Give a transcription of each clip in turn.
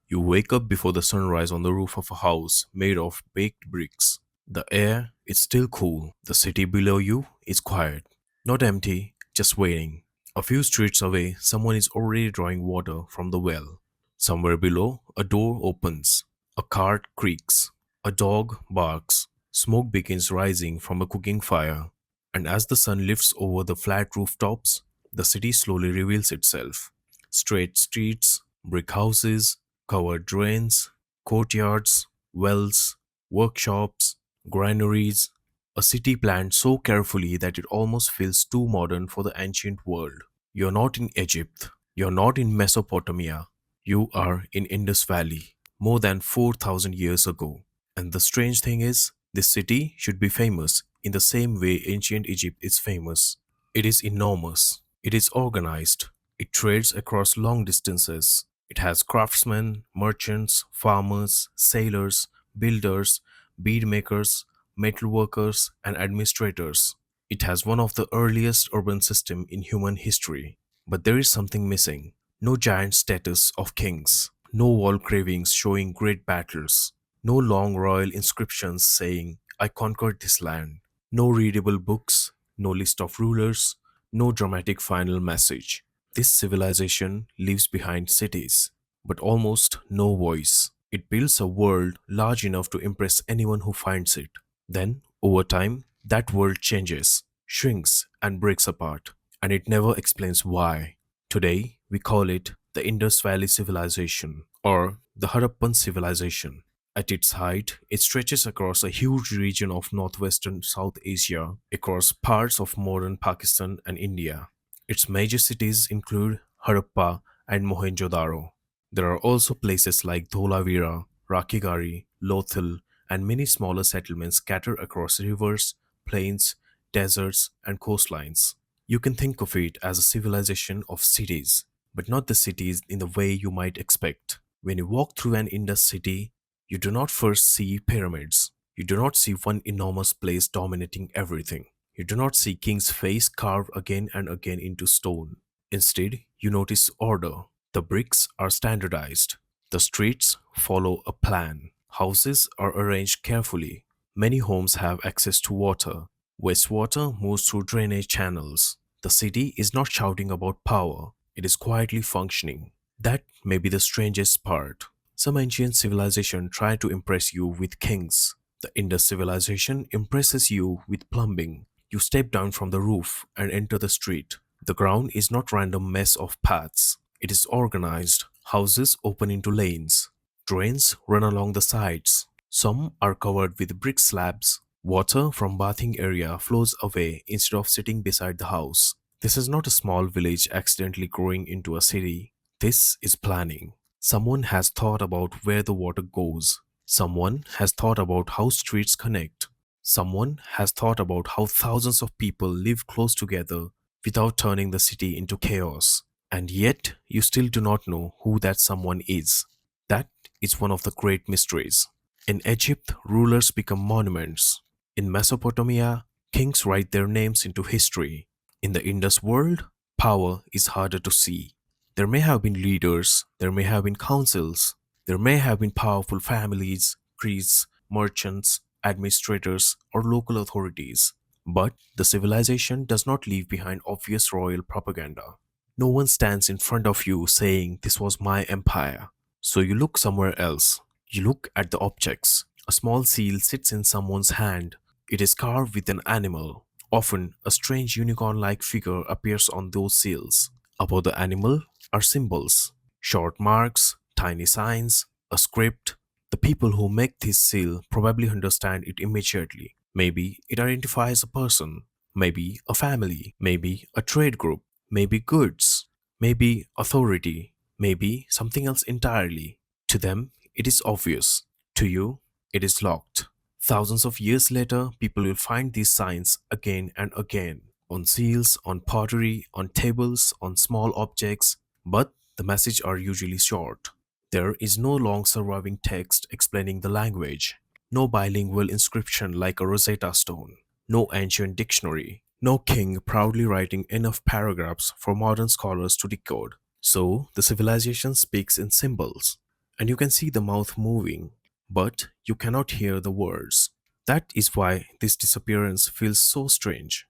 You wake up before the sunrise on the roof of a house made of baked bricks. The air is still cool. The city below you is quiet. Not empty, just waiting. A few streets away, someone is already drawing water from the well. Somewhere below, a door opens. A cart creaks. A dog barks. Smoke begins rising from a cooking fire. And as the sun lifts over the flat rooftops, the city slowly reveals itself. Straight streets, brick houses, covered drains, courtyards, wells, workshops, granaries, a city planned so carefully that it almost feels too modern for the ancient world. You're not in Egypt, you're not in Mesopotamia, you are in Indus Valley, more than 4,000 years ago. And the strange thing is, this city should be famous in the same way ancient Egypt is famous. It is enormous, it is organized, it trades across long distances, it has craftsmen, merchants, farmers, sailors, builders, bead makers, metal workers, and administrators. It has one of the earliest urban systems in human history. But there is something missing. No giant statues of kings, no wall carvings showing great battles, no long royal inscriptions saying, I conquered this land, no readable books, no list of rulers, no dramatic final message. This civilization leaves behind cities, but almost no voice. It builds a world large enough to impress anyone who finds it. Then, over time, that world changes, shrinks, and breaks apart, and it never explains why. Today, we call it the Indus Valley Civilization or the Harappan Civilization. At its height, it stretches across a huge region of northwestern South Asia, across parts of modern Pakistan and India. Its major cities include Harappa and Mohenjo-daro. There are also places like Dholavira, Rakhigarhi, Lothal, and many smaller settlements scattered across rivers, plains, deserts, and coastlines. You can think of it as a civilization of cities, but not the cities in the way you might expect. When you walk through an Indus city, you do not first see pyramids. You do not see one enormous place dominating everything. You do not see king's face carved again and again into stone. Instead, you notice order. The bricks are standardized. The streets follow a plan. Houses are arranged carefully. Many homes have access to water. Wastewater moves through drainage channels. The city is not shouting about power, it is quietly functioning. That may be the strangest part. Some ancient civilization try to impress you with kings. The Indus civilization impresses you with plumbing. You step down from the roof and enter the street. The ground is not random mess of paths. It is organized. Houses open into lanes. Drains run along the sides. Some are covered with brick slabs. Water from bathing area flows away instead of sitting beside the house. This is not a small village accidentally growing into a city. This is planning. Someone has thought about where the water goes. Someone has thought about how streets connect. Someone has thought about how thousands of people live close together without turning the city into chaos. And yet, you still do not know who that someone is. That is one of the great mysteries. In Egypt, rulers become monuments. In Mesopotamia, kings write their names into history. In the Indus world, power is harder to see. There may have been leaders, there may have been councils, there may have been powerful families, priests, merchants, administrators, or local authorities. But the civilization does not leave behind obvious royal propaganda. No one stands in front of you saying, This was my empire. So you look somewhere else. You look at the objects. A small seal sits in someone's hand. It is carved with an animal. Often, a strange unicorn like figure appears on those seals. Above the animal are symbols, short marks, tiny signs, a script. The people who make this seal probably understand it immediately. Maybe it identifies a person, maybe a family, maybe a trade group, maybe goods, maybe authority, maybe something else entirely. To them, it is obvious. To you, it is locked. Thousands of years later, people will find these signs again and again on seals, on pottery, on tables, on small objects, but the messages are usually short. There is no long surviving text explaining the language, no bilingual inscription like a Rosetta Stone, no ancient dictionary, no king proudly writing enough paragraphs for modern scholars to decode. So, the civilization speaks in symbols. and you can see the mouth moving, but you cannot hear the words. That is why this disappearance feels so strange.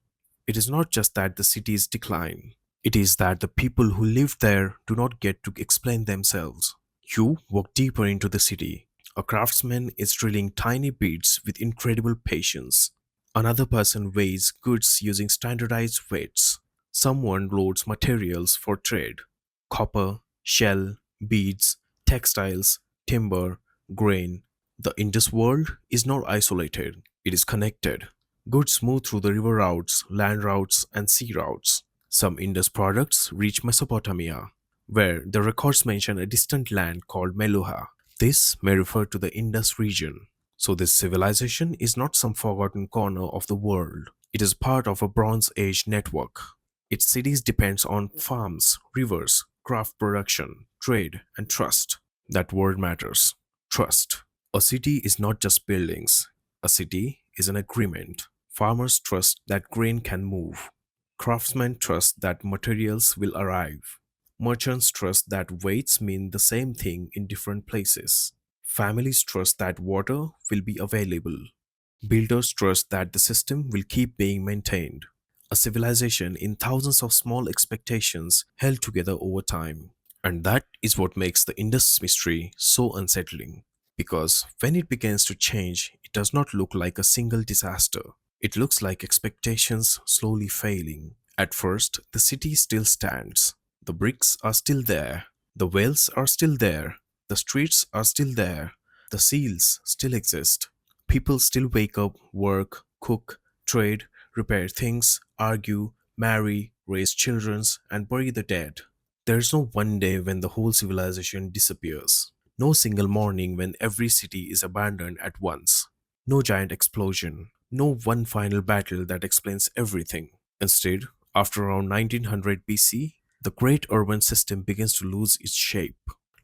It is not just that the cities decline, it is that the people who live there do not get to explain themselves. You walk deeper into the city. A craftsman is drilling tiny beads with incredible patience. Another person weighs goods using standardized weights. Someone loads materials for trade: copper, shell, beads, textiles, timber, grain. The Indus world is not isolated, it is connected. Goods move through the river routes, land routes, and sea routes. Some Indus products reach Mesopotamia, where the records mention a distant land called Meluha. This may refer to the Indus region. So, this civilization is not some forgotten corner of the world. It is part of a Bronze Age network. Its cities depends on farms, rivers, craft production, trade, and trust. That word matters. Trust. A city is not just buildings. A city is an agreement. Farmers trust that grain can move. Craftsmen trust that materials will arrive. Merchants trust that weights mean the same thing in different places. Families trust that water will be available. Builders trust that the system will keep being maintained. A civilization in thousands of small expectations held together over time. And that is what makes the Indus mystery so unsettling. Because when it begins to change, it does not look like a single disaster. It looks like expectations slowly failing. At first, the city still stands. The bricks are still there. The wells are still there. The streets are still there. The seals still exist. People still wake up, work, cook, trade, repair things, argue, marry, raise children, and bury the dead. There is no one day when the whole civilization disappears. No single morning when every city is abandoned at once. No giant explosion. No one final battle that explains everything. Instead, after around 1900 BC, the great urban system begins to lose its shape.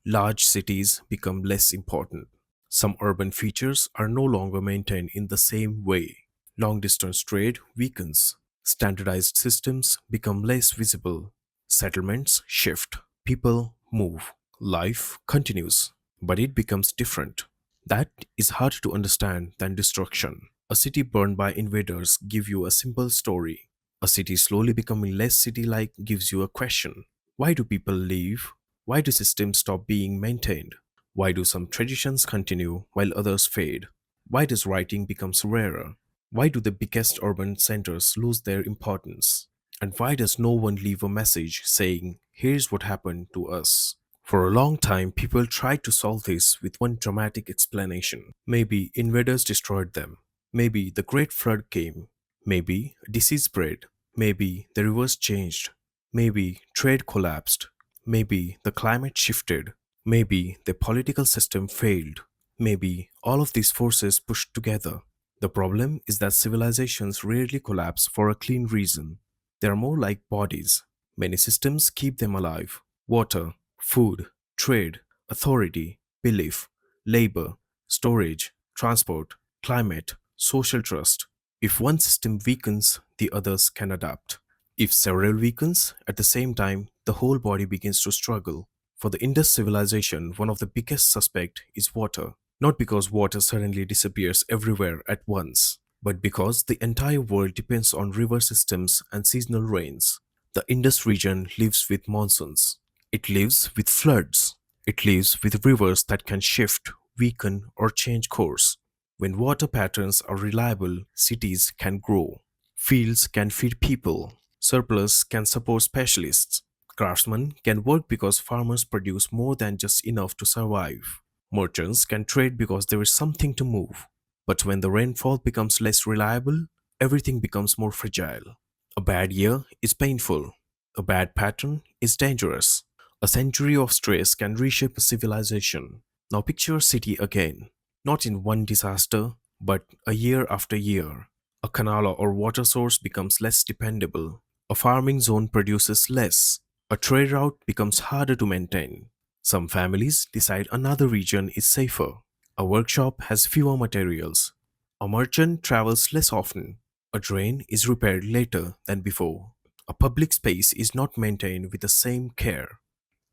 Large cities become less important. Some urban features are no longer maintained in the same way. Long distance trade weakens. Standardized systems become less visible. Settlements shift. People move. Life continues. But it becomes different. That is harder to understand than destruction. A city burned by invaders gives you a simple story. A city slowly becoming less city-like gives you a question. Why do people leave? Why do systems stop being maintained? Why do some traditions continue while others fade? Why does writing becomes rarer? Why do the biggest urban centers lose their importance? And why does no one leave a message saying, here's what happened to us? For a long time, people tried to solve this with one dramatic explanation. Maybe invaders destroyed them. Maybe the Great Flood came. Maybe disease spread. Maybe the rivers changed. Maybe trade collapsed. Maybe the climate shifted. Maybe the political system failed. Maybe all of these forces pushed together. The problem is that civilizations rarely collapse for a clean reason. They are more like bodies. Many systems keep them alive: water, food, trade, authority, belief, labor, storage, transport, climate, social trust. If one system weakens, the others can adapt. If several weakens, at the same time, the whole body begins to struggle. For the Indus civilization, one of the biggest suspects is water. Not because water suddenly disappears everywhere at once, but because the entire world depends on river systems and seasonal rains. The Indus region lives with monsoons. It lives with floods. It lives with rivers that can shift, weaken, or change course. When water patterns are reliable, cities can grow. Fields can feed people. Surplus can support specialists. Craftsmen can work because farmers produce more than just enough to survive. Merchants can trade because there is something to move. But when the rainfall becomes less reliable, everything becomes more fragile. A bad year is painful. A bad pattern is dangerous. A century of stress can reshape a civilization. Now picture a city again, not in one disaster, but a year after year. A canal or water source becomes less dependable. A farming zone produces less. A trade route becomes harder to maintain. Some families decide another region is safer. A workshop has fewer materials. A merchant travels less often. A drain is repaired later than before. A public space is not maintained with the same care.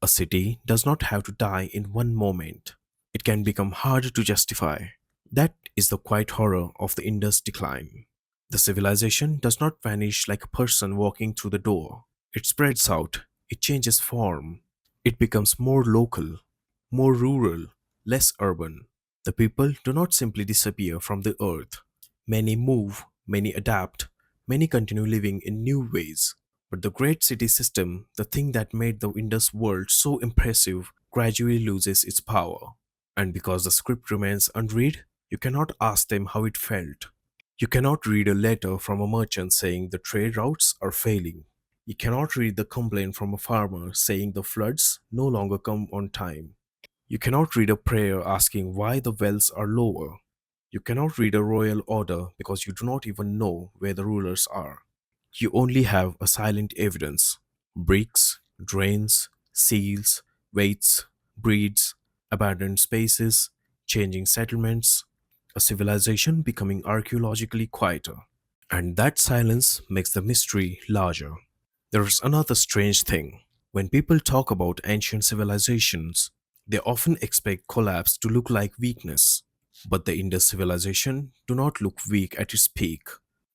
A city does not have to die in one moment. can become harder to justify. That is the quiet horror of the Indus decline. The civilization does not vanish like a person walking through the door. It spreads out, it changes form, it becomes more local, more rural, less urban. The people do not simply disappear from the earth. Many move, many adapt, many continue living in new ways. But the great city system, the thing that made the Indus world so impressive, gradually loses its power. And because the script remains unread, you cannot ask them how it felt. You cannot read a letter from a merchant saying the trade routes are failing. You cannot read the complaint from a farmer saying the floods no longer come on time. You cannot read a prayer asking why the wells are lower. You cannot read a royal order because you do not even know where the rulers are. You only have a silent evidence: bricks, drains, seals, weights, breeds, abandoned spaces, changing settlements, a civilization becoming archaeologically quieter. And that silence makes the mystery larger. There is another strange thing. When people talk about ancient civilizations, they often expect collapse to look like weakness. But the Indus civilization do not look weak at its peak.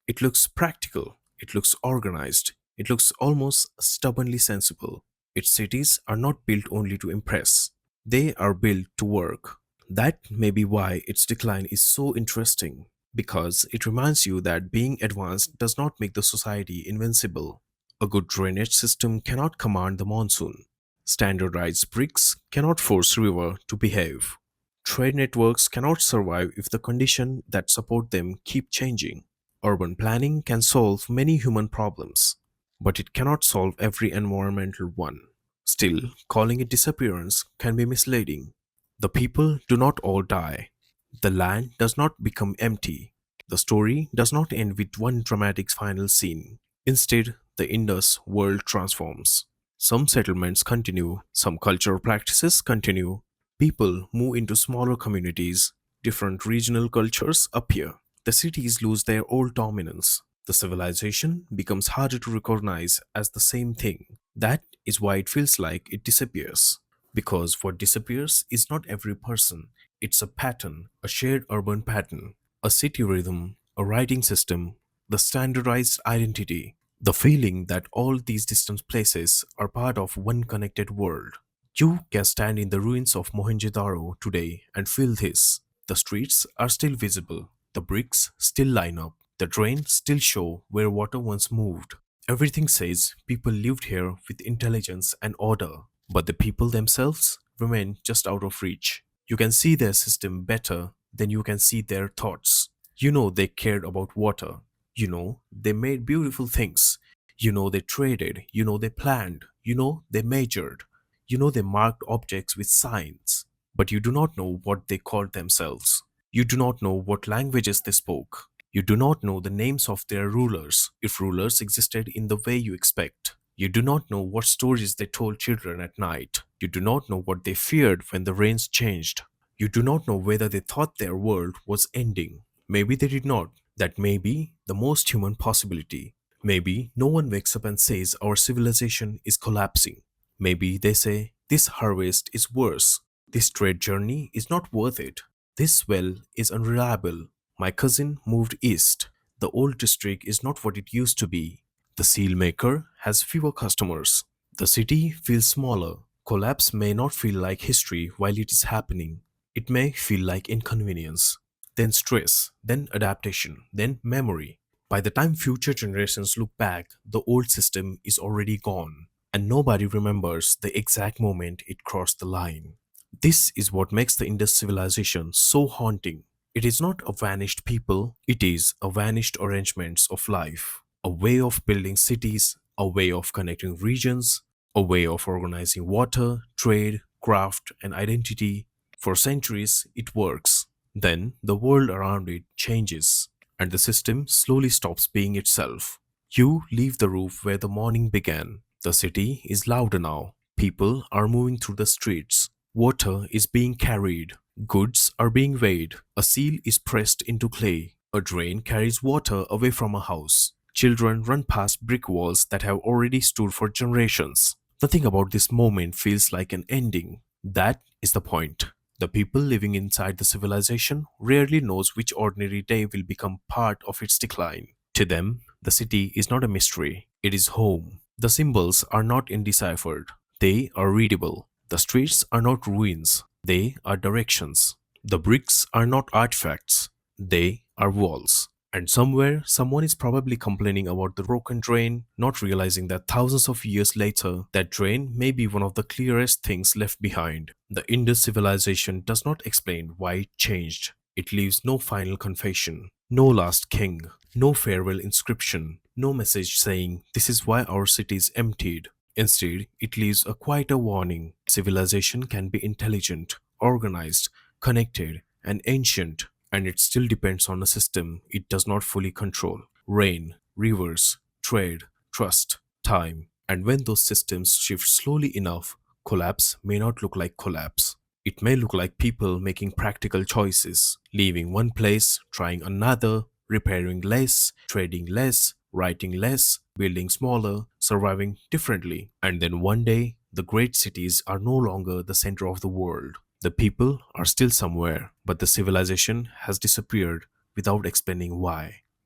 It looks practical, it looks organized, it looks almost stubbornly sensible. Its cities are not built only to impress, they are built to work. That may be why its decline is so interesting, because it reminds you that being advanced does not make the society invincible. A good drainage system cannot command the monsoon. Standardized bricks cannot force river to behave. Trade networks cannot survive if the conditions that support them keep changing. Urban planning can solve many human problems, but it cannot solve every environmental one. Still, calling it disappearance can be misleading. The people do not all die. The land does not become empty. The story does not end with one dramatic final scene. Instead, the Indus world transforms. Some settlements continue, some cultural practices continue. People move into smaller communities, different regional cultures appear. The cities lose their old dominance. The civilization becomes harder to recognize as the same thing. That is why it feels like it disappears. Because what disappears is not every person, it's a pattern, a shared urban pattern, a city rhythm, a writing system, the standardized identity, the feeling that all these distant places are part of one connected world. You can stand in the ruins of Mohenjo-daro today and feel this. The streets are still visible, the bricks still line up, the drains still show where water once moved. Everything says people lived here with intelligence and order, but the people themselves remain just out of reach. You can see their system better than you can see their thoughts. You know they cared about water. You know they made beautiful things. You know they traded. You know they planned. You know they measured. You know they marked objects with signs. But you do not know what they called themselves. You do not know what languages they spoke. You do not know the names of their rulers, if rulers existed in the way you expect. You do not know what stories they told children at night. You do not know what they feared when the rains changed. You do not know whether they thought their world was ending. Maybe they did not. That may be the most human possibility. Maybe no one wakes up and says our civilization is collapsing. Maybe they say this harvest is worse. This trade journey is not worth it. This well is unreliable. My cousin moved east. The old district is not what it used to be. The seal maker has fewer customers. The city feels smaller. Collapse may not feel like history while it is happening. It may feel like inconvenience, then stress, then adaptation, then memory. By the time future generations look back, the old system is already gone, and nobody remembers the exact moment it crossed the line. This is what makes the Indus civilization so haunting. It is not a vanished people, it is a vanished arrangements of life, a way of building cities, a way of connecting regions, a way of organizing water, trade, craft, and identity. For centuries, it works. Then the world around it changes, and the system slowly stops being itself. You leave the roof where the morning began. The city is louder now. People are moving through the streets. Water is being carried. Goods are being weighed. A seal is pressed into clay. A drain carries water away from a house. Children run past brick walls that have already stood for generations. Nothing about this moment feels like an ending. That is the point. The people living inside the civilization rarely knows which ordinary day will become part of its decline. To them, the city is not a mystery, it is home. The symbols are not indeciphered, they are readable. The streets are not ruins, they are directions. The bricks are not artifacts, they are walls. And somewhere, someone is probably complaining about the broken drain, not realizing that thousands of years later, that drain may be one of the clearest things left behind. The Indus civilization does not explain why it changed. It leaves no final confession, no last king, no farewell inscription, no message saying, "This is why our city is emptied." Instead, it leaves a quieter warning. Civilization can be intelligent, organized, connected, and ancient, and it still depends on a system it does not fully control. Rain, rivers, trade, trust, time. And when those systems shift slowly enough, collapse may not look like collapse. It may look like people making practical choices, leaving one place, trying another, repairing less, trading less, writing less, building smaller, surviving differently. And then one day, the great cities are no longer the center of the world. The people are still somewhere, but the civilization has disappeared without explaining why.